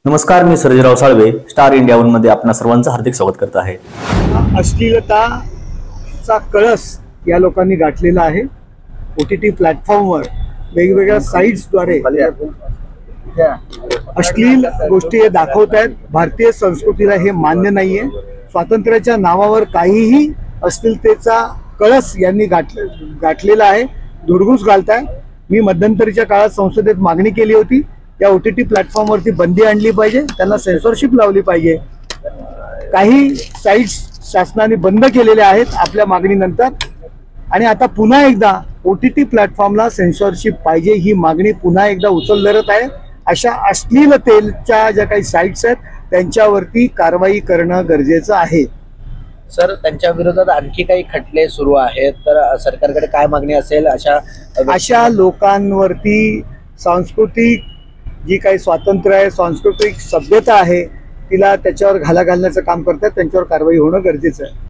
नमस्कार, मी Sarjerao Salve Star India One मध्ये आपणा सर्वांचं हार्दिक स्वागत करत आहे। अश्लीलताचा कळस या लोकांनी गाठलेला आहे। OTT प्लॅटफॉर्मवर वेगवेगळ्या साइट्सद्वारे अश्लील गोष्टी दाखवत आहेत। भारतीय संस्कृतीला हे मान्य नाहीये। स्वातंत्र्याच्या नावावर काहीही अश्लीलतेचा कळस यांनी गाठलेला आहे, धुडगूस घालताय। मी मध्यंतरीच्या काळात संसदेत मागणी केली होती, या OTT प्लॅटफॉर्मवरती बंदी आणली पाहिजे, त्यांना सेन्सॉरशिप लावली पाहिजे। काही साइट्स शासनाने बंद केलेल्या आहेत आपल्या मागणीनंतर, आणि आता पुन्हा एकदा OTT प्लॅटफॉर्मला सेन्सॉरशिप पाहिजे ही मागणी पुन्हा एकदा उचलत आहे। अशा अश्लीलतेच्या ज्या काही साइट्स आहेत त्यांच्यावरती कारवाई करणं गरजेचं आहे। सर, त्यांच्या विरोधात आणखी काही खटले सुरू आहेत, तर सरकारकडे काय मागणी असेल? अशा लोकांवरती सांस्कृतिक जी काही स्वातंत्र्य आहे, सांस्कृतिक सभ्यता आहे, तिला त्याच्यावर घाला घालण्याचं काम करतात, त्यांच्यावर कारवाई होणं गरजेचं आहे।